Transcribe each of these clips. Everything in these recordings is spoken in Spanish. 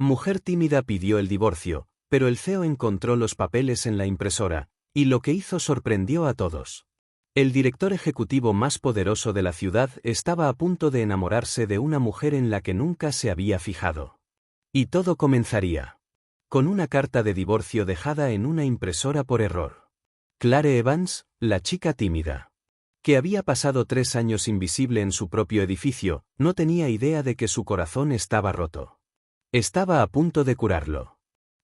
Mujer tímida pidió el divorcio, pero el CEO encontró los papeles en la impresora, y lo que hizo sorprendió a todos. El director ejecutivo más poderoso de la ciudad estaba a punto de enamorarse de una mujer en la que nunca se había fijado. Y todo comenzaría con una carta de divorcio dejada en una impresora por error. Clare Evans, la chica tímida, que había pasado 3 años invisible en su propio edificio, no tenía idea de que su corazón estaba roto. Estaba a punto de curarlo.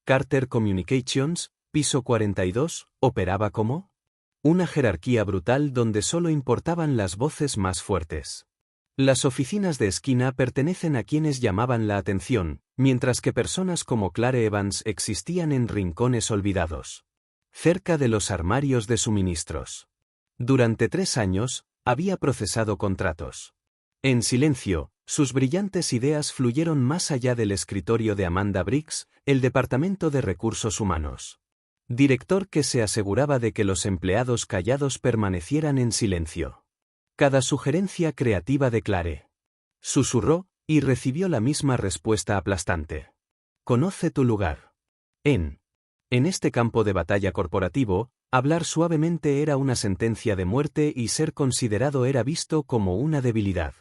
Carter Communications, piso 42, operaba como una jerarquía brutal donde solo importaban las voces más fuertes. Las oficinas de esquina pertenecen a quienes llamaban la atención, mientras que personas como Clare Evans existían en rincones olvidados, cerca de los armarios de suministros. Durante 3 años, había procesado contratos. En silencio, sus brillantes ideas fluyeron más allá del escritorio de Amanda Briggs, el Departamento de Recursos Humanos. Director que se aseguraba de que los empleados callados permanecieran en silencio. Cada sugerencia creativa de Clare. Susurró, y recibió la misma respuesta aplastante. Conoce tu lugar. En este campo de batalla corporativo, hablar suavemente era una sentencia de muerte y ser considerado era visto como una debilidad.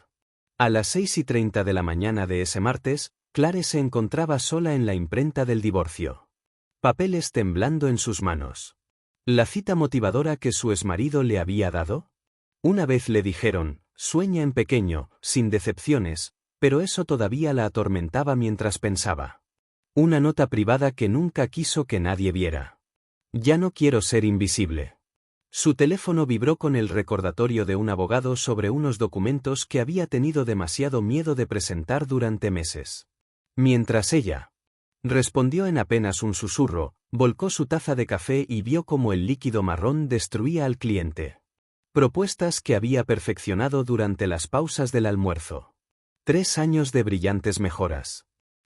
A las 6:30 de la mañana de ese martes, Clare se encontraba sola en la imprenta del divorcio. Papeles temblando en sus manos. ¿La cita motivadora que su exmarido le había dado? Una vez le dijeron, sueña en pequeño, sin decepciones, pero eso todavía la atormentaba mientras pensaba. Una nota privada que nunca quiso que nadie viera. Ya no quiero ser invisible. Su teléfono vibró con el recordatorio de un abogado sobre unos documentos que había tenido demasiado miedo de presentar durante meses. Mientras ella respondió en apenas un susurro, volcó su taza de café y vio cómo el líquido marrón destruía al cliente. Propuestas que había perfeccionado durante las pausas del almuerzo. 3 años de brillantes mejoras.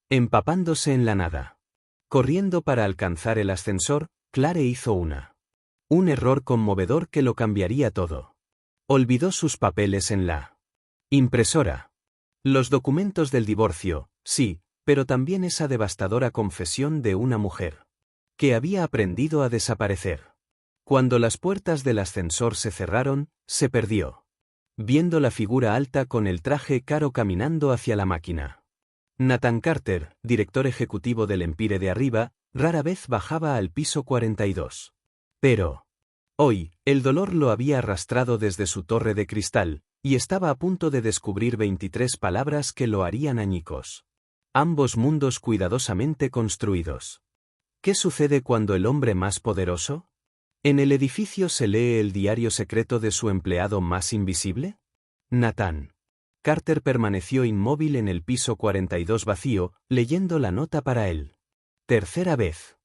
Empapándose en la nada. Corriendo para alcanzar el ascensor, Clare hizo un error conmovedor que lo cambiaría todo. Olvidó sus papeles en la impresora. Los documentos del divorcio, sí, pero también esa devastadora confesión de una mujer que había aprendido a desaparecer. Cuando las puertas del ascensor se cerraron, se perdió. Viendo la figura alta con el traje caro caminando hacia la máquina. Nathan Carter, director ejecutivo del Empire de arriba, rara vez bajaba al piso 42. Pero hoy, el dolor lo había arrastrado desde su torre de cristal, y estaba a punto de descubrir 23 palabras que lo harían añicos. Ambos mundos cuidadosamente construidos. ¿Qué sucede cuando el hombre más poderoso? ¿En el edificio se lee el diario secreto de su empleado más invisible? Nathan Carter permaneció inmóvil en el piso 42 vacío, leyendo la nota para él. Tercera vez.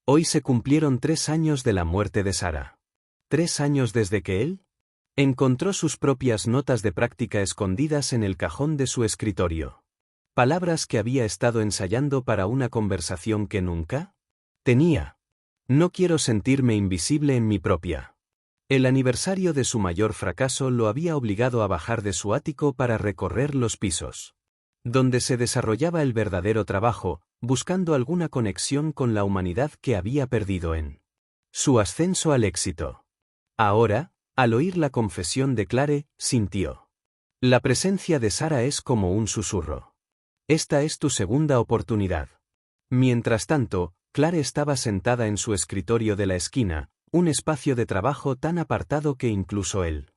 Hoy se cumplieron 3 años de la muerte de Sarah. 3 años desde que él encontró sus propias notas de práctica escondidas en el cajón de su escritorio. Palabras que había estado ensayando para una conversación que nunca tenía. No quiero sentirme invisible en mi propia. El aniversario de su mayor fracaso lo había obligado a bajar de su ático para recorrer los pisos, donde se desarrollaba el verdadero trabajo, buscando alguna conexión con la humanidad que había perdido en su ascenso al éxito. Ahora, al oír la confesión de Clare, sintió. La presencia de Sarah es como un susurro. Esta es tu segunda oportunidad. Mientras tanto, Clare estaba sentada en su escritorio de la esquina, un espacio de trabajo tan apartado que incluso el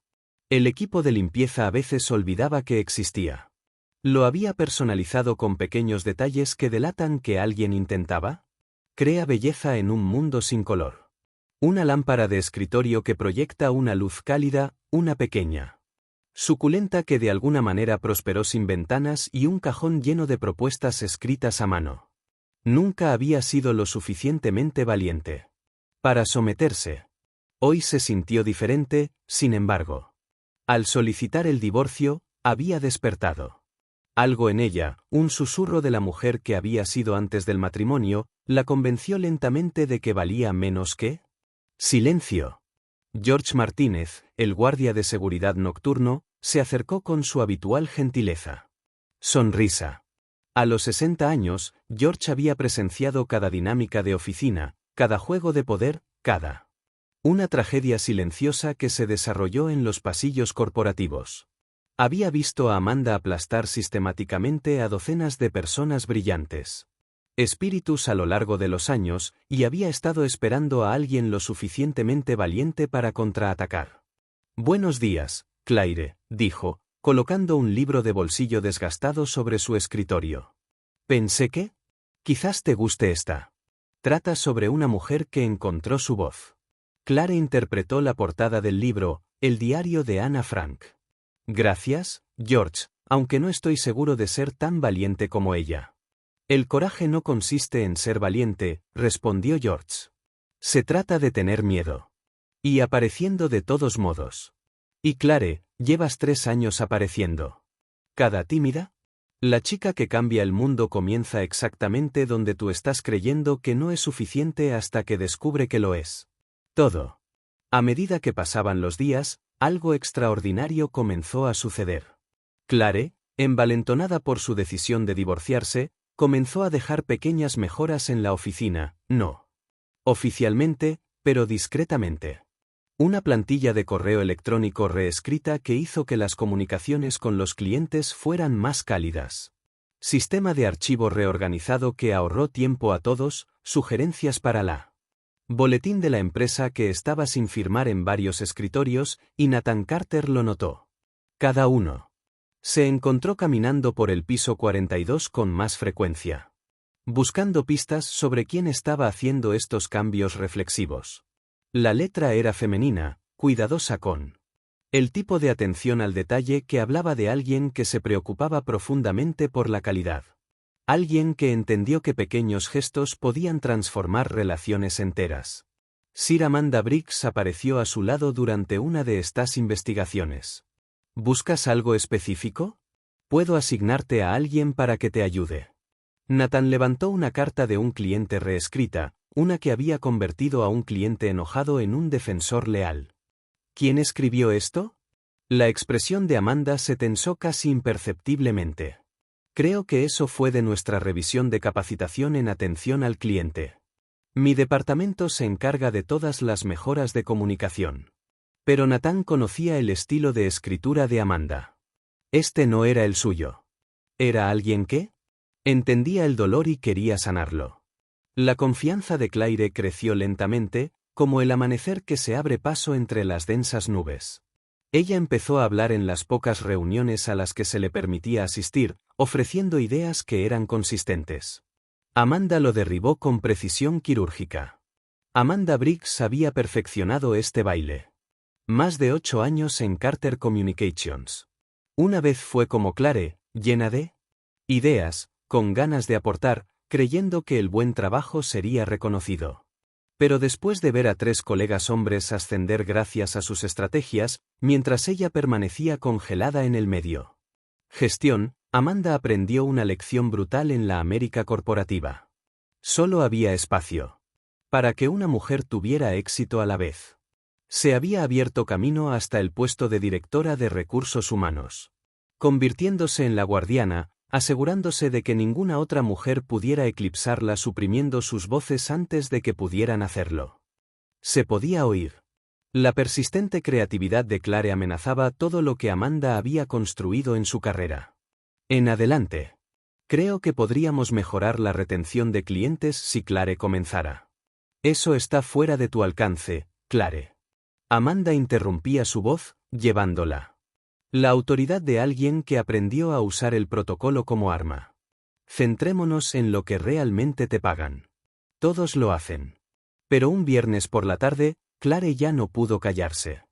equipo de limpieza a veces olvidaba que existía. Lo había personalizado con pequeños detalles que delatan que alguien intentaba. Crea belleza en un mundo sin color. Una lámpara de escritorio que proyecta una luz cálida, una pequeña suculenta que de alguna manera prosperó sin ventanas y un cajón lleno de propuestas escritas a mano. Nunca había sido lo suficientemente valiente para someterse. Hoy se sintió diferente, sin embargo. Al solicitar el divorcio, había despertado algo en ella, un susurro de la mujer que había sido antes del matrimonio, la convenció lentamente de que valía menos que silencio. George Martínez, el guardia de seguridad nocturno, se acercó con su habitual gentileza. Sonrisa. A los 60 años, George había presenciado cada dinámica de oficina, cada juego de poder, una tragedia silenciosa que se desarrolló en los pasillos corporativos. Había visto a Amanda aplastar sistemáticamente a docenas de personas brillantes. Espíritus a lo largo de los años, y había estado esperando a alguien lo suficientemente valiente para contraatacar. «Buenos días, Claire», dijo, colocando un libro de bolsillo desgastado sobre su escritorio. «Pensé que quizás te guste esta. Trata sobre una mujer que encontró su voz». Claire interpretó la portada del libro, El diario de Ana Frank. «Gracias, George, aunque no estoy seguro de ser tan valiente como ella». «El coraje no consiste en ser valiente», respondió George. «Se trata de tener miedo. Y apareciendo de todos modos». «Y Claire, llevas 3 años apareciendo. ¿Cada tímida?» «La chica que cambia el mundo comienza exactamente donde tú estás creyendo que no es suficiente hasta que descubre que lo es. Todo». A medida que pasaban los días, algo extraordinario comenzó a suceder. Claire, envalentonada por su decisión de divorciarse, comenzó a dejar pequeñas mejoras en la oficina, no oficialmente, pero discretamente. Una plantilla de correo electrónico reescrita que hizo que las comunicaciones con los clientes fueran más cálidas. Sistema de archivo reorganizado que ahorró tiempo a todos, sugerencias para la boletín de la empresa que estaba sin firmar en varios escritorios, y Nathan Carter lo notó. Cada uno se encontró caminando por el piso 42 con más frecuencia, buscando pistas sobre quién estaba haciendo estos cambios reflexivos. La letra era femenina, cuidadosa con el tipo de atención al detalle que hablaba de alguien que se preocupaba profundamente por la calidad. Alguien que entendió que pequeños gestos podían transformar relaciones enteras. Sir Amanda Briggs apareció a su lado durante una de estas investigaciones. ¿Buscas algo específico? Puedo asignarte a alguien para que te ayude. Nathan levantó una carta de un cliente reescrita, una que había convertido a un cliente enojado en un defensor leal. ¿Quién escribió esto? La expresión de Amanda se tensó casi imperceptiblemente. Creo que eso fue de nuestra revisión de capacitación en atención al cliente. Mi departamento se encarga de todas las mejoras de comunicación. Pero Nathan conocía el estilo de escritura de Amanda. Este no era el suyo. ¿Era alguien que entendía el dolor y quería sanarlo? La confianza de Claire creció lentamente, como el amanecer que se abre paso entre las densas nubes. Ella empezó a hablar en las pocas reuniones a las que se le permitía asistir, ofreciendo ideas que eran consistentes. Amanda lo derribó con precisión quirúrgica. Amanda Briggs había perfeccionado este baile. Más de 8 años en Carter Communications. Una vez fue como Claire, llena de ideas, con ganas de aportar, creyendo que el buen trabajo sería reconocido. Pero después de ver a 3 colegas hombres ascender gracias a sus estrategias, mientras ella permanecía congelada en el medio. Gestión, Amanda aprendió una lección brutal en la América corporativa. Solo había espacio para que una mujer tuviera éxito a la vez. Se había abierto camino hasta el puesto de directora de recursos humanos, convirtiéndose en la guardiana, asegurándose de que ninguna otra mujer pudiera eclipsarla, suprimiendo sus voces antes de que pudieran hacerlo. Se podía oír. La persistente creatividad de Claire amenazaba todo lo que Amanda había construido en su carrera. En adelante. Creo que podríamos mejorar la retención de clientes si Claire comenzara. Eso está fuera de tu alcance, Claire. Amanda interrumpía su voz, llevándola. La autoridad de alguien que aprendió a usar el protocolo como arma. Centrémonos en lo que realmente te pagan. Todos lo hacen. Pero un viernes por la tarde, Claire ya no pudo callarse.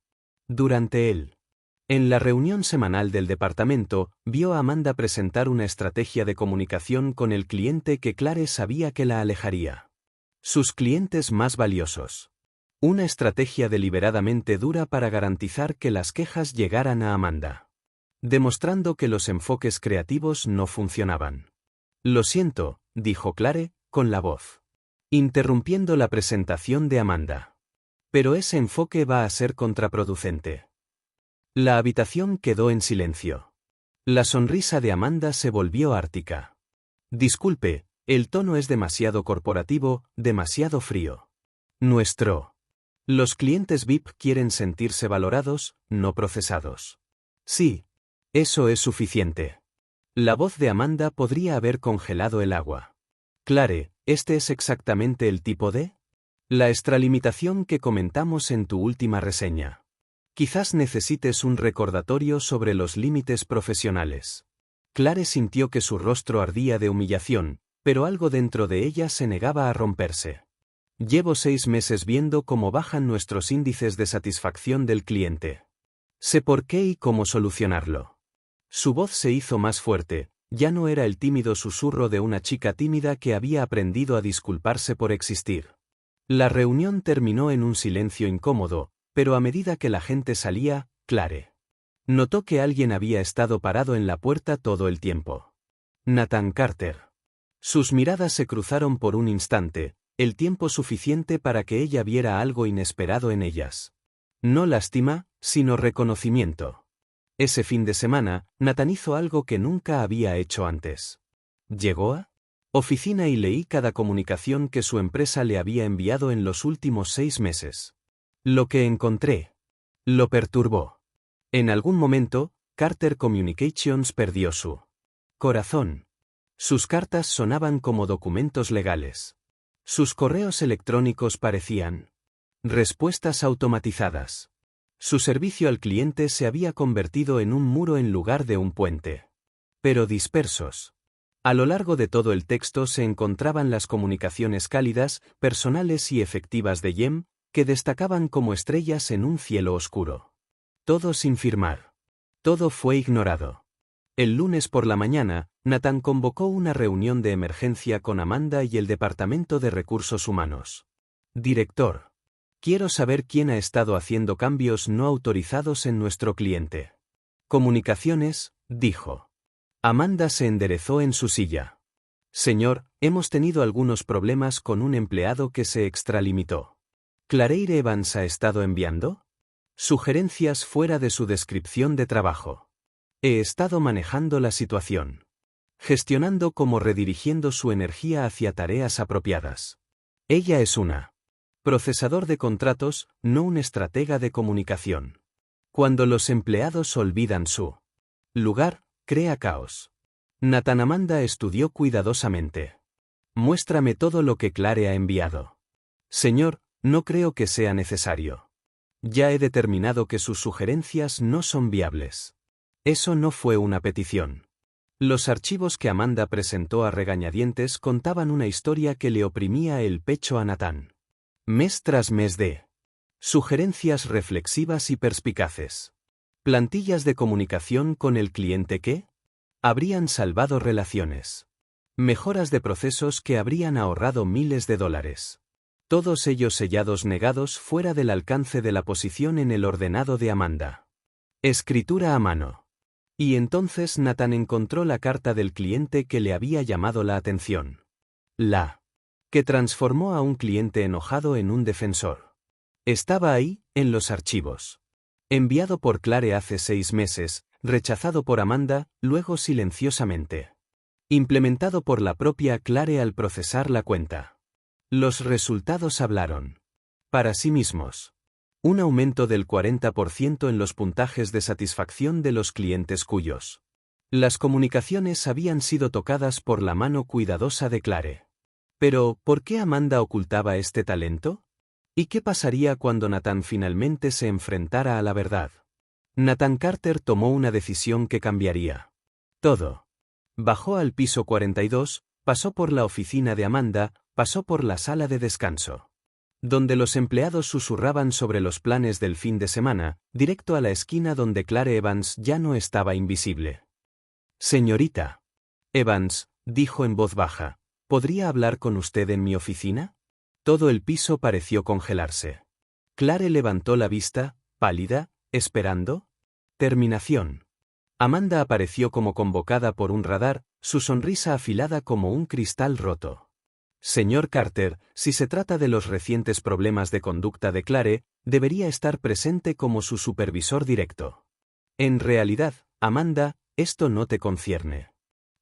En la reunión semanal del departamento, vio a Amanda presentar una estrategia de comunicación con el cliente que Claire sabía que la alejaría. Sus clientes más valiosos. Una estrategia deliberadamente dura para garantizar que las quejas llegaran a Amanda. Demostrando que los enfoques creativos no funcionaban. Lo siento, dijo Claire, con la voz, interrumpiendo la presentación de Amanda. Pero ese enfoque va a ser contraproducente. La habitación quedó en silencio. La sonrisa de Amanda se volvió ártica. Disculpe, el tono es demasiado corporativo, demasiado frío. Los clientes VIP quieren sentirse valorados, no procesados. Sí. Eso es suficiente. La voz de Amanda podría haber congelado el agua. Clare, ¿este es exactamente el tipo de? La extralimitación que comentamos en tu última reseña. Quizás necesites un recordatorio sobre los límites profesionales. Clare sintió que su rostro ardía de humillación, pero algo dentro de ella se negaba a romperse. Llevo 6 meses viendo cómo bajan nuestros índices de satisfacción del cliente. Sé por qué y cómo solucionarlo. Su voz se hizo más fuerte, ya no era el tímido susurro de una chica tímida que había aprendido a disculparse por existir. La reunión terminó en un silencio incómodo, pero a medida que la gente salía, Clare notó que alguien había estado parado en la puerta todo el tiempo. Nathan Carter. Sus miradas se cruzaron por un instante, el tiempo suficiente para que ella viera algo inesperado en ellas. No lástima, sino reconocimiento. Ese fin de semana, Nathan hizo algo que nunca había hecho antes. Llegó a oficina y leí cada comunicación que su empresa le había enviado en los últimos 6 meses. Lo que encontré lo perturbó. En algún momento, Carter Communications perdió su corazón. Sus cartas sonaban como documentos legales. Sus correos electrónicos parecían respuestas automatizadas. Su servicio al cliente se había convertido en un muro en lugar de un puente. Pero dispersos. A lo largo de todo el texto se encontraban las comunicaciones cálidas, personales y efectivas de Jem, que destacaban como estrellas en un cielo oscuro. Todo sin firmar. Todo fue ignorado. El lunes por la mañana, Nathan convocó una reunión de emergencia con Amanda y el Departamento de Recursos Humanos. Director. Quiero saber quién ha estado haciendo cambios no autorizados en nuestro cliente. Comunicaciones, dijo. Amanda se enderezó en su silla. Señor, hemos tenido algunos problemas con un empleado que se extralimitó. ¿Claire Evans ha estado enviando sugerencias fuera de su descripción de trabajo? He estado manejando la situación. Gestionando cómo redirigiendo su energía hacia tareas apropiadas. Ella es una procesador de contratos, no un estratega de comunicación. Cuando los empleados olvidan su lugar, crea caos. Nathan Amanda estudió cuidadosamente. Muéstrame todo lo que Clare ha enviado. Señor, no creo que sea necesario. Ya he determinado que sus sugerencias no son viables. Eso no fue una petición. Los archivos que Amanda presentó a regañadientes contaban una historia que le oprimía el pecho a Nathan. Mes tras mes de sugerencias reflexivas y perspicaces. Plantillas de comunicación con el cliente que habrían salvado relaciones. Mejoras de procesos que habrían ahorrado miles de dólares. Todos ellos sellados negados fuera del alcance de la posición en el ordenado de Amanda. Escritura a mano. Y entonces Nathan encontró la carta del cliente que le había llamado la atención. La que transformó a un cliente enojado en un defensor. Estaba ahí, en los archivos. Enviado por Clare hace 6 meses, rechazado por Amanda, luego silenciosamente. Implementado por la propia Clare al procesar la cuenta. Los resultados hablaron. Para sí mismos. Un aumento del 40% en los puntajes de satisfacción de los clientes cuyos las comunicaciones habían sido tocadas por la mano cuidadosa de Clare. Pero, ¿por qué Amanda ocultaba este talento? ¿Y qué pasaría cuando Nathan finalmente se enfrentara a la verdad? Nathan Carter tomó una decisión que cambiaría todo. Bajó al piso 42, pasó por la oficina de Amanda, pasó por la sala de descanso, donde los empleados susurraban sobre los planes del fin de semana, directo a la esquina donde Clare Evans ya no estaba invisible. Señorita Evans, dijo en voz baja, ¿podría hablar con usted en mi oficina? Todo el piso pareció congelarse. Clare levantó la vista, pálida, esperando terminación. Amanda apareció como convocada por un radar, su sonrisa afilada como un cristal roto. Señor Carter, si se trata de los recientes problemas de conducta de Clare, debería estar presente como su supervisor directo. En realidad, Amanda, esto no te concierne.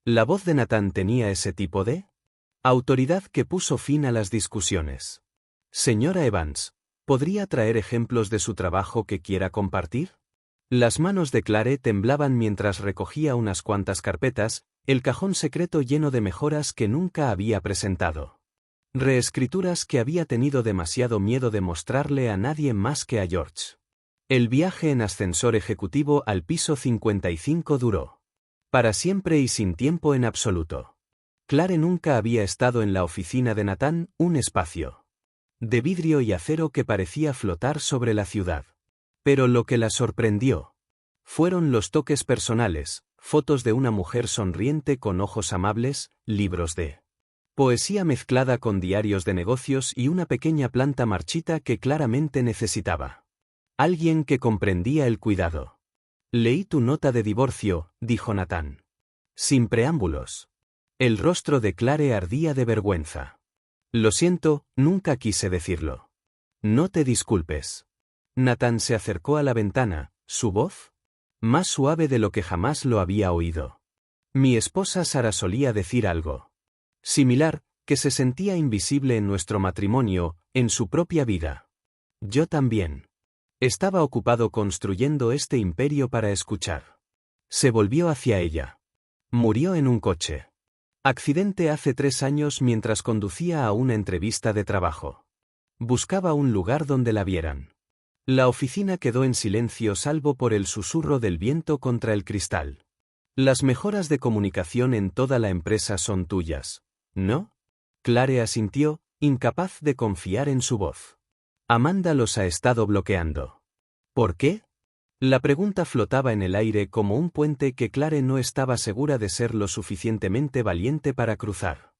La voz de Nathan tenía ese tipo de autoridad que puso fin a las discusiones. Señora Evans, ¿podría traer ejemplos de su trabajo que quiera compartir? Las manos de Clare temblaban mientras recogía unas cuantas carpetas, el cajón secreto lleno de mejoras que nunca había presentado. Reescrituras que había tenido demasiado miedo de mostrarle a nadie más que a George. El viaje en ascensor ejecutivo al piso 55 duró. Para siempre y sin tiempo en absoluto. Clare nunca había estado en la oficina de Nathan, un espacio de vidrio y acero que parecía flotar sobre la ciudad. Pero lo que la sorprendió fueron los toques personales, fotos de una mujer sonriente con ojos amables, libros de poesía mezclada con diarios de negocios y una pequeña planta marchita que claramente necesitaba alguien que comprendía el cuidado. Leí tu nota de divorcio, dijo Nathan. Sin preámbulos. El rostro de Clare ardía de vergüenza. Lo siento, nunca quise decirlo. No te disculpes. Nathan se acercó a la ventana, su voz más suave de lo que jamás lo había oído. Mi esposa Sara solía decir algo similar, que se sentía invisible en nuestro matrimonio, en su propia vida. Yo también. Estaba ocupado construyendo este imperio para escuchar. Se volvió hacia ella. Murió en un coche. Accidente hace 3 años mientras conducía a una entrevista de trabajo. Buscaba un lugar donde la vieran. La oficina quedó en silencio salvo por el susurro del viento contra el cristal. Las mejoras de comunicación en toda la empresa son tuyas, ¿no? Clare asintió, incapaz de confiar en su voz. Amanda los ha estado bloqueando. ¿Por qué? La pregunta flotaba en el aire como un puente que Clare no estaba segura de ser lo suficientemente valiente para cruzar.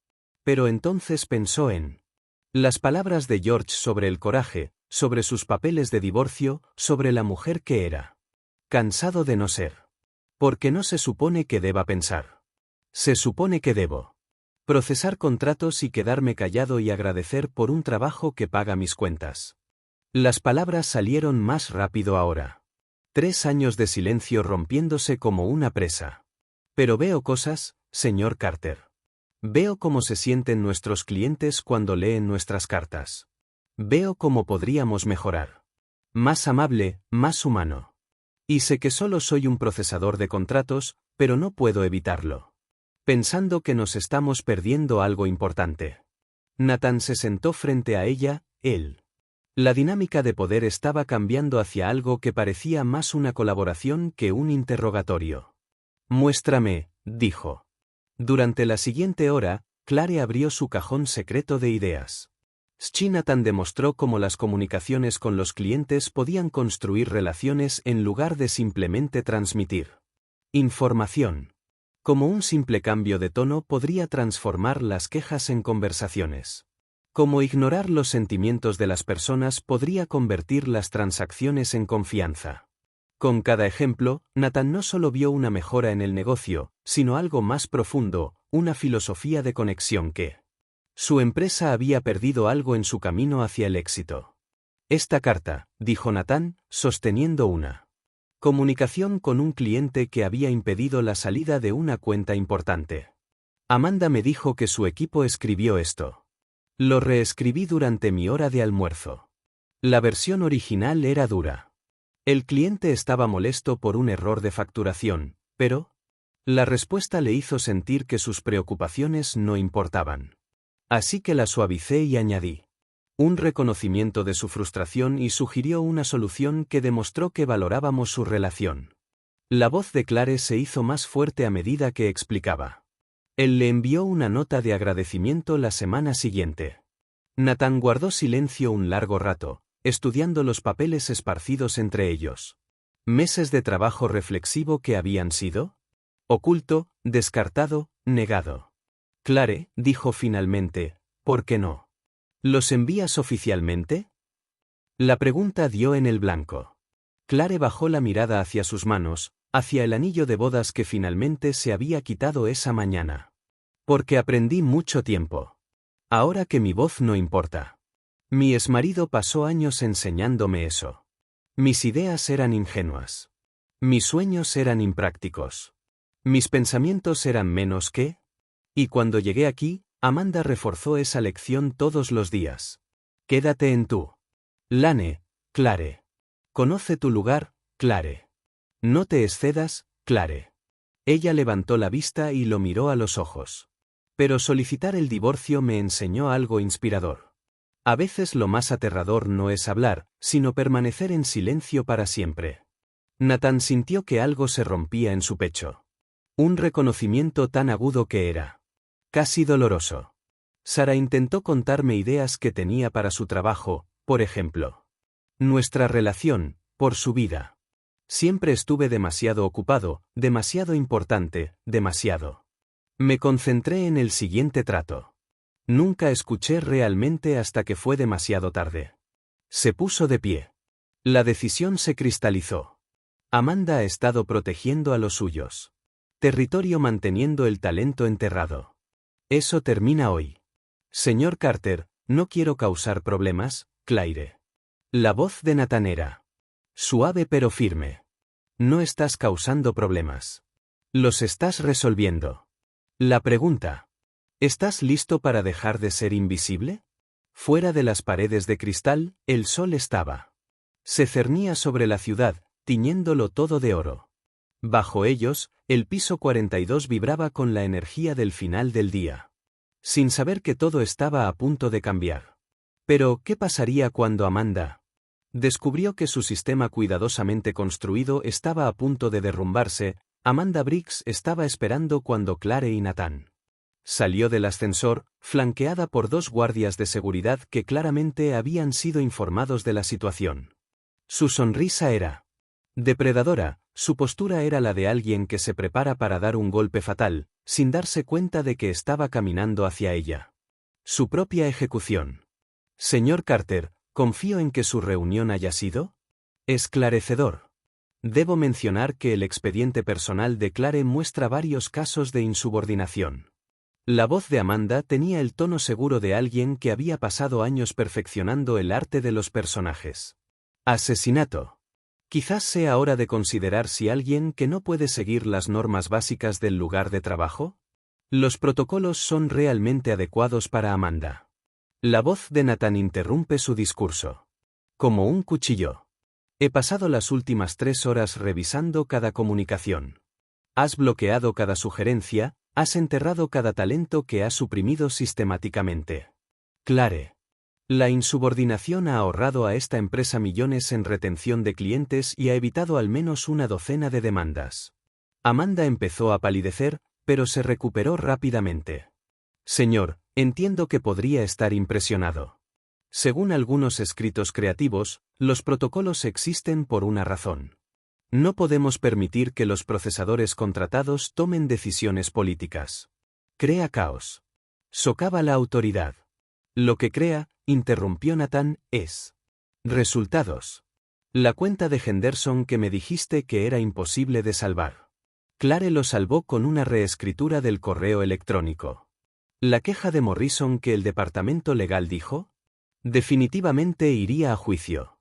Pero entonces pensó en las palabras de George sobre el coraje, sobre sus papeles de divorcio, sobre la mujer que era. Cansado de no ser. Porque no se supone que deba pensar. Se supone que debo procesar contratos y quedarme callado y agradecer por un trabajo que paga mis cuentas. Las palabras salieron más rápido ahora. 3 años de silencio rompiéndose como una presa. Pero veo cosas, señor Carter. Veo cómo se sienten nuestros clientes cuando leen nuestras cartas. Veo cómo podríamos mejorar. Más amable, más humano. Y sé que solo soy un procesador de contratos, pero no puedo evitarlo. Pensando que nos estamos perdiendo algo importante. Nathan se sentó frente a ella, él. La dinámica de poder estaba cambiando hacia algo que parecía más una colaboración que un interrogatorio. Muéstrame, dijo. Durante la siguiente hora, Clare abrió su cajón secreto de ideas. Nathan demostró cómo las comunicaciones con los clientes podían construir relaciones en lugar de simplemente transmitir información. Como un simple cambio de tono podría transformar las quejas en conversaciones. Como ignorar los sentimientos de las personas podría convertir las transacciones en confianza. Con cada ejemplo, Nathan no solo vio una mejora en el negocio, sino algo más profundo, una filosofía de conexión que su empresa había perdido algo en su camino hacia el éxito. Esta carta, dijo Nathan, sosteniendo una comunicación con un cliente que había impedido la salida de una cuenta importante. Amanda me dijo que su equipo escribió esto. Lo reescribí durante mi hora de almuerzo. La versión original era dura. El cliente estaba molesto por un error de facturación, pero la respuesta le hizo sentir que sus preocupaciones no importaban. Así que la suavicé y añadí un reconocimiento de su frustración y sugirió una solución que demostró que valorábamos su relación. La voz de Clare se hizo más fuerte a medida que explicaba. Él le envió una nota de agradecimiento la semana siguiente. Nathan guardó silencio un largo rato, estudiando los papeles esparcidos entre ellos. Meses de trabajo reflexivo que habían sido oculto, descartado, negado. Clare, dijo finalmente, ¿por qué no? ¿Los envías oficialmente? La pregunta dio en el blanco. Clare bajó la mirada hacia sus manos, hacia el anillo de bodas que finalmente se había quitado esa mañana. Porque aprendí mucho tiempo. Ahora que mi voz no importa. Mi exmarido pasó años enseñándome eso. Mis ideas eran ingenuas. Mis sueños eran imprácticos. Mis pensamientos eran menos que... Y cuando llegué aquí, Amanda reforzó esa lección todos los días. Quédate en tu lane, Clare. Conoce tu lugar, Clare. No te excedas, Clare. Ella levantó la vista y lo miró a los ojos. Pero solicitar el divorcio me enseñó algo inspirador. A veces lo más aterrador no es hablar, sino permanecer en silencio para siempre. Nathan sintió que algo se rompía en su pecho. Un reconocimiento tan agudo que era casi doloroso. Sara intentó contarme ideas que tenía para su trabajo, por ejemplo. Nuestra relación, por su vida. Siempre estuve demasiado ocupado, demasiado importante, demasiado. Me concentré en el siguiente trato. Nunca escuché realmente hasta que fue demasiado tarde. Se puso de pie. La decisión se cristalizó. Amanda ha estado protegiendo a los suyos. Territorio manteniendo el talento enterrado. Eso termina hoy. Señor Carter, no quiero causar problemas, Claire. La voz de Nathan era suave pero firme. No estás causando problemas. Los estás resolviendo. La pregunta. ¿Estás listo para dejar de ser invisible? Fuera de las paredes de cristal, el sol estaba. Se cernía sobre la ciudad, tiñéndolo todo de oro. Bajo ellos, el piso 42 vibraba con la energía del final del día. Sin saber que todo estaba a punto de cambiar. Pero, ¿qué pasaría cuando Amanda descubrió que su sistema cuidadosamente construido estaba a punto de derrumbarse? Amanda Briggs estaba esperando cuando Clare y Nathan salió del ascensor, flanqueada por dos guardias de seguridad que claramente habían sido informados de la situación. Su sonrisa era depredadora, su postura era la de alguien que se prepara para dar un golpe fatal, sin darse cuenta de que estaba caminando hacia ella. Su propia ejecución. Señor Carter, confío en que su reunión haya sido esclarecedor. Debo mencionar que el expediente personal de Clare muestra varios casos de insubordinación. La voz de Amanda tenía el tono seguro de alguien que había pasado años perfeccionando el arte de los personajes. Asesinato. Quizás sea hora de considerar si alguien que no puede seguir las normas básicas del lugar de trabajo. Los protocolos son realmente adecuados para Amanda. La voz de Nathan interrumpe su discurso. Como un cuchillo. He pasado las últimas 3 horas revisando cada comunicación. Has bloqueado cada sugerencia, has enterrado cada talento que has suprimido sistemáticamente. Clare. La insubordinación ha ahorrado a esta empresa millones en retención de clientes y ha evitado al menos una docena de demandas. Amanda empezó a palidecer, pero se recuperó rápidamente. Señor, entiendo que podría estar impresionado. Según algunos escritos creativos, los protocolos existen por una razón. No podemos permitir que los procesadores contratados tomen decisiones políticas. Crea caos. Socava la autoridad. Lo que crea, interrumpió Nathan, es resultados. La cuenta de Henderson que me dijiste que era imposible de salvar. Clare lo salvó con una reescritura del correo electrónico. La queja de Morrison que el departamento legal dijo, definitivamente iría a juicio.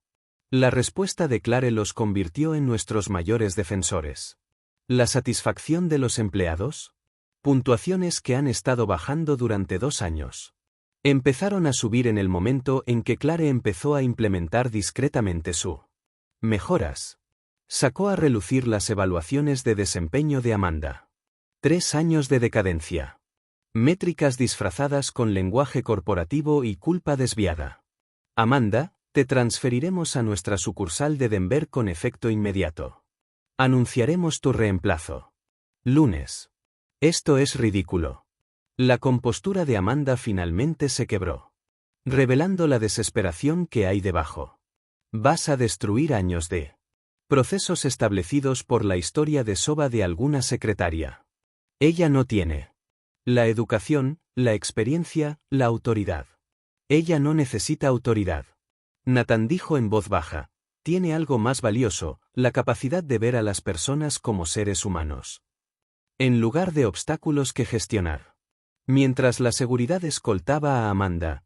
La respuesta de Clare los convirtió en nuestros mayores defensores. La satisfacción de los empleados. Puntuaciones que han estado bajando durante 2 años. Empezaron a subir en el momento en que Clare empezó a implementar discretamente su mejoras. Sacó a relucir las evaluaciones de desempeño de Amanda. 3 años de decadencia. Métricas disfrazadas con lenguaje corporativo y culpa desviada. Amanda, te transferiremos a nuestra sucursal de Denver con efecto inmediato. Anunciaremos tu reemplazo. Lunes. Esto es ridículo. La compostura de Amanda finalmente se quebró, revelando la desesperación que hay debajo. Vas a destruir años de procesos establecidos por la historia de soba de alguna secretaria. Ella no tiene la educación, la experiencia, la autoridad. Ella no necesita autoridad. Nathan dijo en voz baja, tiene algo más valioso, la capacidad de ver a las personas como seres humanos. En lugar de obstáculos que gestionar. Mientras la seguridad escoltaba a Amanda,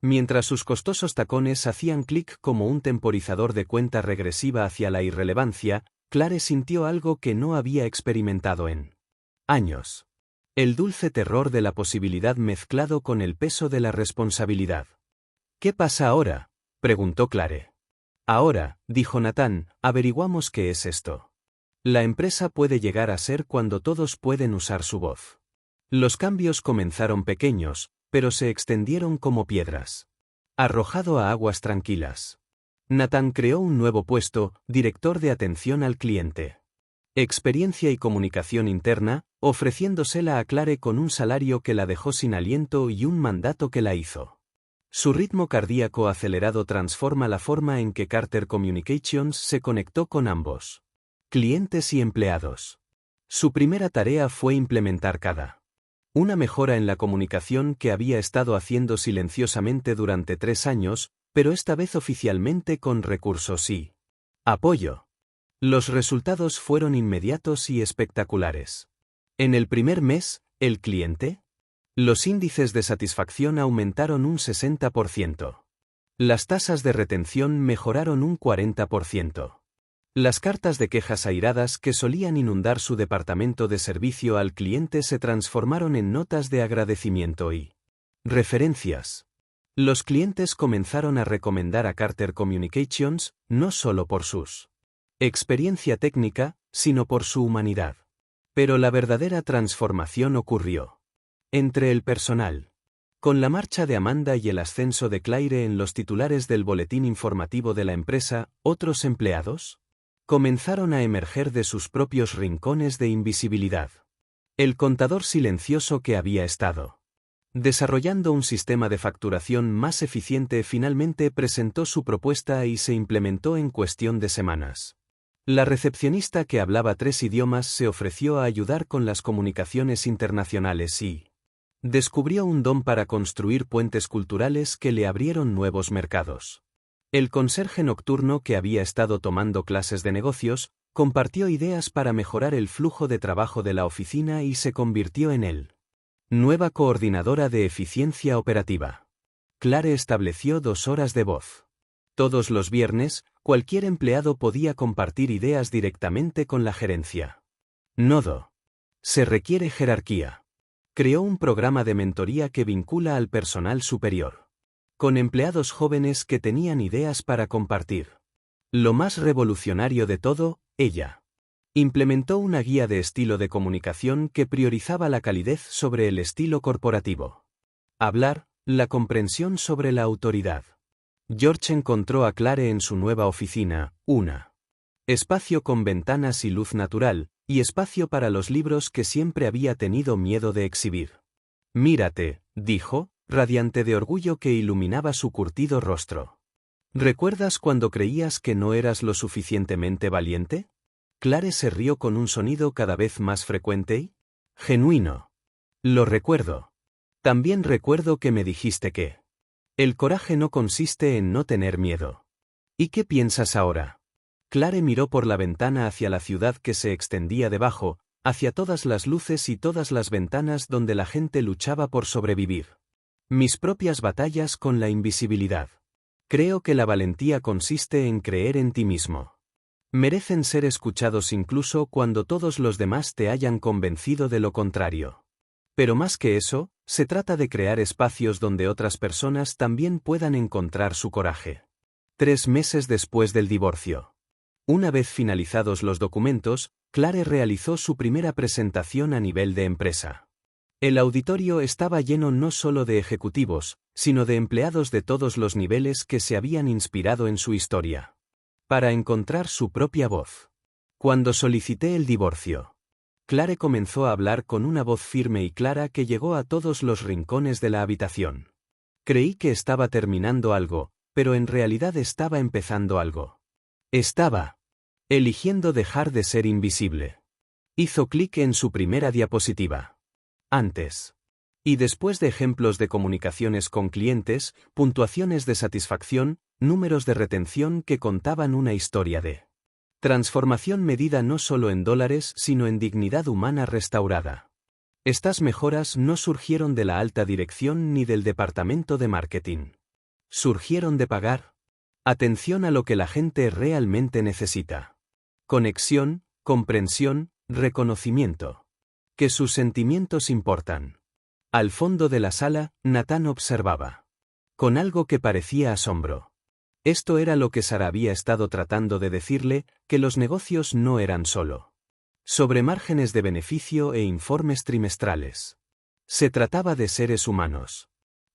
mientras sus costosos tacones hacían clic como un temporizador de cuenta regresiva hacia la irrelevancia, Clare sintió algo que no había experimentado en años. El dulce terror de la posibilidad mezclado con el peso de la responsabilidad. ¿Qué pasa ahora?, preguntó Clare. Ahora, dijo Nathan, averiguamos qué es esto. La empresa puede llegar a ser cuando todos pueden usar su voz. Los cambios comenzaron pequeños, pero se extendieron como piedras. Arrojado a aguas tranquilas. Nathan creó un nuevo puesto, director de atención al cliente. Experiencia y comunicación interna, ofreciéndosela a Clare con un salario que la dejó sin aliento y un mandato que la hizo. Su ritmo cardíaco acelerado transforma la forma en que Carter Communications se conectó con ambos clientes y empleados. Su primera tarea fue implementar una mejora en la comunicación que había estado haciendo silenciosamente durante 3 años, pero esta vez oficialmente con recursos y apoyo. Los resultados fueron inmediatos y espectaculares. En el primer mes, el cliente. Los índices de satisfacción aumentaron un 60%. Las tasas de retención mejoraron un 40%. Las cartas de quejas airadas que solían inundar su departamento de servicio al cliente se transformaron en notas de agradecimiento y referencias. Los clientes comenzaron a recomendar a Carter Communications, no solo por sus experiencia técnica, sino por su humanidad. Pero la verdadera transformación ocurrió entre el personal. Con la marcha de Amanda y el ascenso de Claire en los titulares del boletín informativo de la empresa, otros empleados comenzaron a emerger de sus propios rincones de invisibilidad. El contador silencioso que había estado desarrollando un sistema de facturación más eficiente finalmente presentó su propuesta y se implementó en cuestión de semanas. La recepcionista que hablaba 3 idiomas se ofreció a ayudar con las comunicaciones internacionales y descubrió un don para construir puentes culturales que le abrieron nuevos mercados. El conserje nocturno que había estado tomando clases de negocios, compartió ideas para mejorar el flujo de trabajo de la oficina y se convirtió en él. Nueva coordinadora de eficiencia operativa. Clare estableció 2 horas de voz. Todos los viernes, cualquier empleado podía compartir ideas directamente con la gerencia. Nodo. Se requiere jerarquía. Creó un programa de mentoría que vincula al personal superior con empleados jóvenes que tenían ideas para compartir. Lo más revolucionario de todo, ella implementó una guía de estilo de comunicación que priorizaba la calidez sobre el estilo corporativo. Hablar, la comprensión sobre la autoridad. George encontró a Clare en su nueva oficina, una espacio con ventanas y luz natural, y espacio para los libros que siempre había tenido miedo de exhibir. Mírate, dijo, radiante de orgullo que iluminaba su curtido rostro. ¿Recuerdas cuando creías que no eras lo suficientemente valiente? Clare se rió con un sonido cada vez más frecuente y genuino. Lo recuerdo. También recuerdo que me dijiste que el coraje no consiste en no tener miedo. ¿Y qué piensas ahora? Clare miró por la ventana hacia la ciudad que se extendía debajo, hacia todas las luces y todas las ventanas donde la gente luchaba por sobrevivir. Mis propias batallas con la invisibilidad. Creo que la valentía consiste en creer en ti mismo. Merecen ser escuchados incluso cuando todos los demás te hayan convencido de lo contrario. Pero más que eso, se trata de crear espacios donde otras personas también puedan encontrar su coraje. 3 meses después del divorcio. Una vez finalizados los documentos, Clare realizó su primera presentación a nivel de empresa. El auditorio estaba lleno no solo de ejecutivos, sino de empleados de todos los niveles que se habían inspirado en su historia para encontrar su propia voz. Cuando solicité el divorcio, Clare comenzó a hablar con una voz firme y clara que llegó a todos los rincones de la habitación. Creí que estaba terminando algo, pero en realidad estaba empezando algo. Estaba eligiendo dejar de ser invisible. Hizo clic en su primera diapositiva. Antes y después de ejemplos de comunicaciones con clientes, puntuaciones de satisfacción, números de retención que contaban una historia de transformación medida no solo en dólares sino en dignidad humana restaurada. Estas mejoras no surgieron de la alta dirección ni del departamento de marketing. Surgieron de pagar atención a lo que la gente realmente necesita. Conexión, comprensión, reconocimiento. Que sus sentimientos importan. Al fondo de la sala, Nathan observaba. Con algo que parecía asombro. Esto era lo que Sara había estado tratando de decirle, que los negocios no eran solo sobre márgenes de beneficio e informes trimestrales. Se trataba de seres humanos.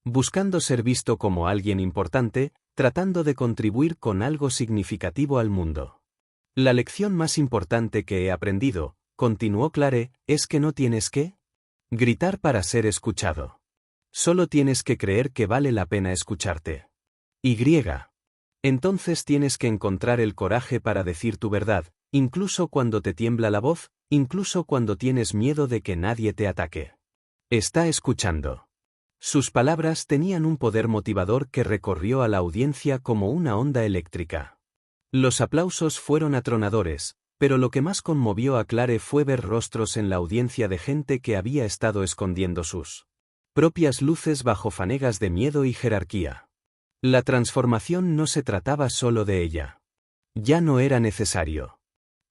Buscando ser visto como alguien importante, tratando de contribuir con algo significativo al mundo. La lección más importante que he aprendido, continuó Clare, es que no tienes que gritar para ser escuchado. Solo tienes que creer que vale la pena escucharte. Entonces tienes que encontrar el coraje para decir tu verdad, incluso cuando te tiembla la voz, incluso cuando tienes miedo de que nadie te ataque. Está escuchando. Sus palabras tenían un poder motivador que recorrió a la audiencia como una onda eléctrica. Los aplausos fueron atronadores, pero lo que más conmovió a Clare fue ver rostros en la audiencia de gente que había estado escondiendo sus propias luces bajo fanegas de miedo y jerarquía. La transformación no se trataba solo de ella. Ya no era necesario.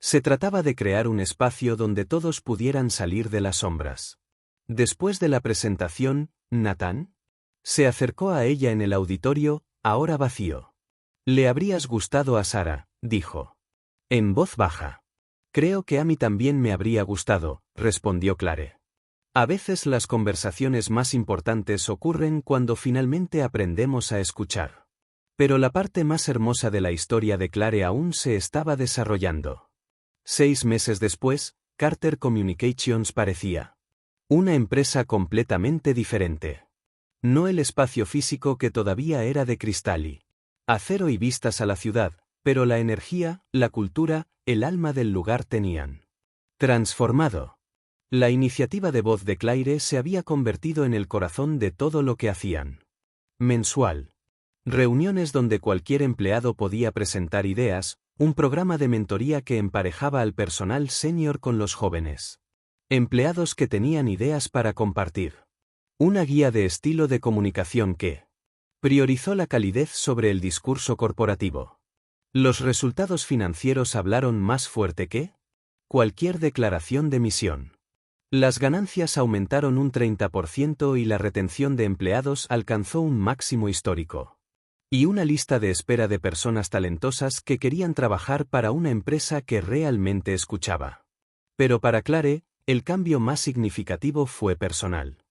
Se trataba de crear un espacio donde todos pudieran salir de las sombras. Después de la presentación, Nathan se acercó a ella en el auditorio, ahora vacío. Le habrías gustado a Sara, dijo. En voz baja. Creo que a mí también me habría gustado, respondió Clare. A veces las conversaciones más importantes ocurren cuando finalmente aprendemos a escuchar. Pero la parte más hermosa de la historia de Clare aún se estaba desarrollando. 6 meses después, Carter Communications parecía una empresa completamente diferente. No el espacio físico que todavía era de cristal y acero y vistas a la ciudad, pero la energía, la cultura, el alma del lugar tenían transformado. La iniciativa de voz de Claire se había convertido en el corazón de todo lo que hacían. Mensual. Reuniones donde cualquier empleado podía presentar ideas, un programa de mentoría que emparejaba al personal senior con los jóvenes. Empleados que tenían ideas para compartir. Una guía de estilo de comunicación que priorizó la calidez sobre el discurso corporativo. Los resultados financieros hablaron más fuerte que cualquier declaración de misión. Las ganancias aumentaron un 30% y la retención de empleados alcanzó un máximo histórico. Y una lista de espera de personas talentosas que querían trabajar para una empresa que realmente escuchaba. Pero para Clare, el cambio más significativo fue personal.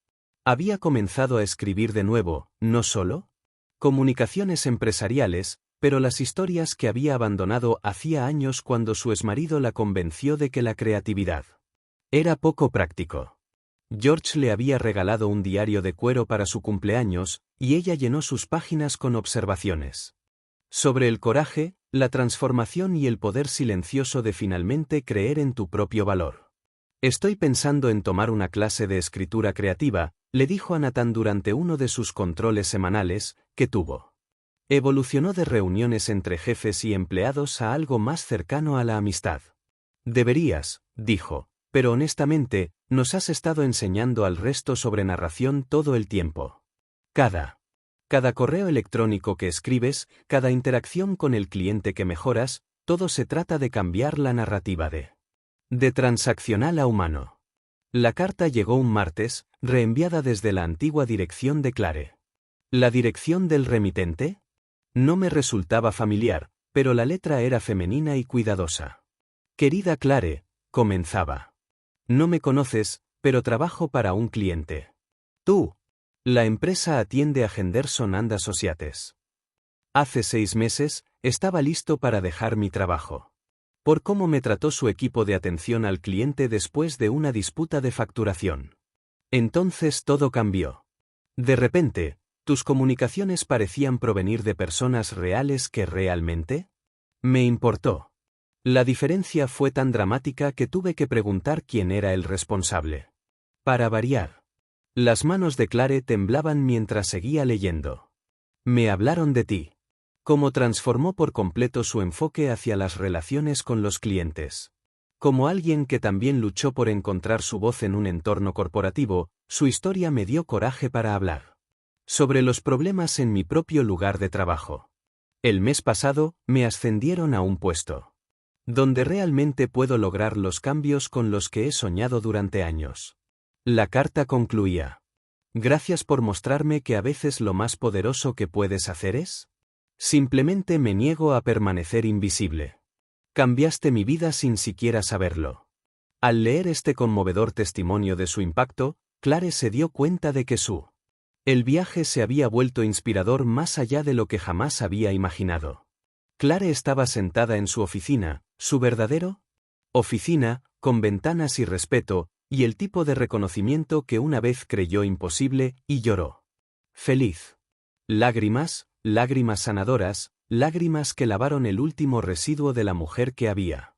Había comenzado a escribir de nuevo, no solo comunicaciones empresariales, pero las historias que había abandonado hacía años cuando su exmarido la convenció de que la creatividad era poco práctico. George le había regalado un diario de cuero para su cumpleaños, y ella llenó sus páginas con observaciones sobre el coraje, la transformación y el poder silencioso de finalmente creer en tu propio valor. Estoy pensando en tomar una clase de escritura creativa, le dijo a Nathan durante uno de sus controles semanales, que tuvo. Evolucionó de reuniones entre jefes y empleados a algo más cercano a la amistad. Deberías, dijo, pero honestamente, nos has estado enseñando al resto sobre narración todo el tiempo. Cada correo electrónico que escribes, cada interacción con el cliente que mejoras, todo se trata de cambiar la narrativa de transaccional a humano. La carta llegó un martes, reenviada desde la antigua dirección de Clare. ¿La dirección del remitente? No me resultaba familiar, pero la letra era femenina y cuidadosa. Querida Clare, comenzaba. No me conoces, pero trabajo para un cliente. Tú. La empresa atiende a Henderson and Associates. Hace 6 meses, estaba listo para dejar mi trabajo. Por cómo me trató su equipo de atención al cliente después de una disputa de facturación. Entonces todo cambió. De repente, tus comunicaciones parecían provenir de personas reales que realmente me importó. La diferencia fue tan dramática que tuve que preguntar quién era el responsable. Para variar. Las manos de Clare temblaban mientras seguía leyendo. Me hablaron de ti. Cómo transformó por completo su enfoque hacia las relaciones con los clientes. Como alguien que también luchó por encontrar su voz en un entorno corporativo, su historia me dio coraje para hablar sobre los problemas en mi propio lugar de trabajo. El mes pasado, me ascendieron a un puesto Donde realmente puedo lograr los cambios con los que he soñado durante años. La carta concluía: gracias por mostrarme que a veces lo más poderoso que puedes hacer es... simplemente me niego a permanecer invisible. Cambiaste mi vida sin siquiera saberlo. Al leer este conmovedor testimonio de su impacto, Clare se dio cuenta de que el viaje se había vuelto inspirador más allá de lo que jamás había imaginado. Clare estaba sentada en su oficina, su verdadero oficina, con ventanas y respeto, y el tipo de reconocimiento que una vez creyó imposible, y lloró. Feliz. Lágrimas, lágrimas sanadoras, lágrimas que lavaron el último residuo de la mujer que había.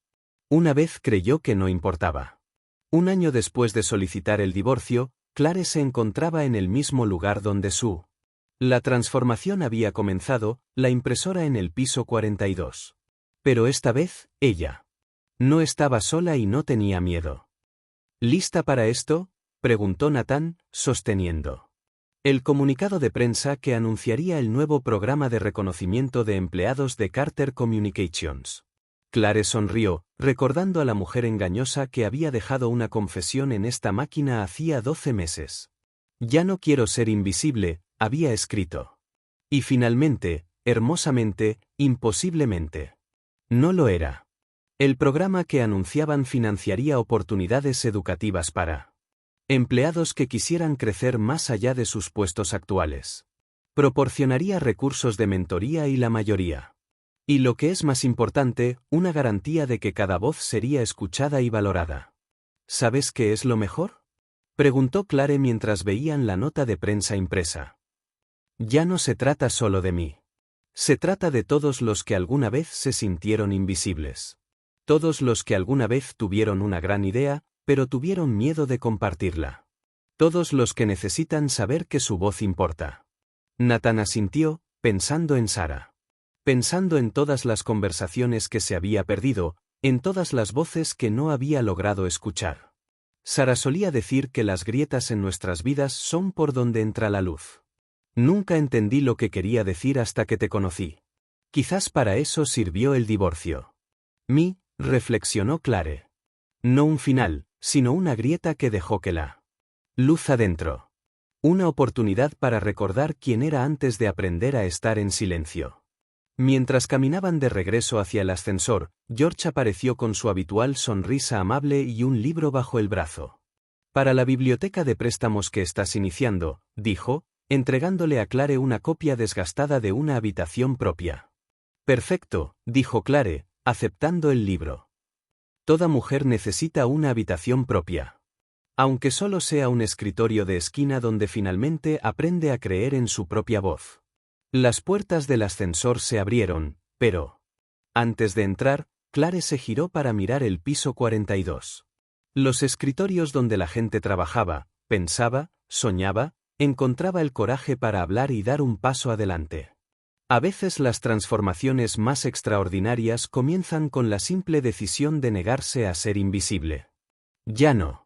Una vez creyó que no importaba. Un año después de solicitar el divorcio, Clare se encontraba en el mismo lugar donde la transformación había comenzado, la impresora en el piso 42. Pero esta vez, ella no estaba sola y no tenía miedo. ¿Lista para esto?, preguntó Nathan, sosteniendo el comunicado de prensa que anunciaría el nuevo programa de reconocimiento de empleados de Carter Communications. Clare sonrió, recordando a la mujer engañosa que había dejado una confesión en esta máquina hacía 12 meses. Ya no quiero ser invisible, había escrito. Y finalmente, hermosamente, imposiblemente. No lo era. El programa que anunciaban financiaría oportunidades educativas para empleados que quisieran crecer más allá de sus puestos actuales. Proporcionaría recursos de mentoría y la mayoría. Y lo que es más importante, una garantía de que cada voz sería escuchada y valorada. ¿Sabes qué es lo mejor?, preguntó Clare mientras veían la nota de prensa impresa. Ya no se trata solo de mí. Se trata de todos los que alguna vez se sintieron invisibles. Todos los que alguna vez tuvieron una gran idea, pero tuvieron miedo de compartirla. Todos los que necesitan saber que su voz importa. Nathan asintió, pensando en Sara. Pensando en todas las conversaciones que se había perdido, en todas las voces que no había logrado escuchar. Sara solía decir que las grietas en nuestras vidas son por donde entra la luz. Nunca entendí lo que quería decir hasta que te conocí. Quizás para eso sirvió el divorcio. Reflexionó Clare. No un final, sino una grieta que dejó que la luz adentro. Una oportunidad para recordar quién era antes de aprender a estar en silencio. Mientras caminaban de regreso hacia el ascensor, George apareció con su habitual sonrisa amable y un libro bajo el brazo. Para la biblioteca de préstamos que estás iniciando, dijo, entregándole a Clare una copia desgastada de una habitación propia. Perfecto, dijo Clare, aceptando el libro. Toda mujer necesita una habitación propia. Aunque solo sea un escritorio de esquina donde finalmente aprende a creer en su propia voz. Las puertas del ascensor se abrieron, pero antes de entrar, Clare se giró para mirar el piso 42. Los escritorios donde la gente trabajaba, pensaba, soñaba, encontraba el coraje para hablar y dar un paso adelante. A veces las transformaciones más extraordinarias comienzan con la simple decisión de negarse a ser invisible. Ya no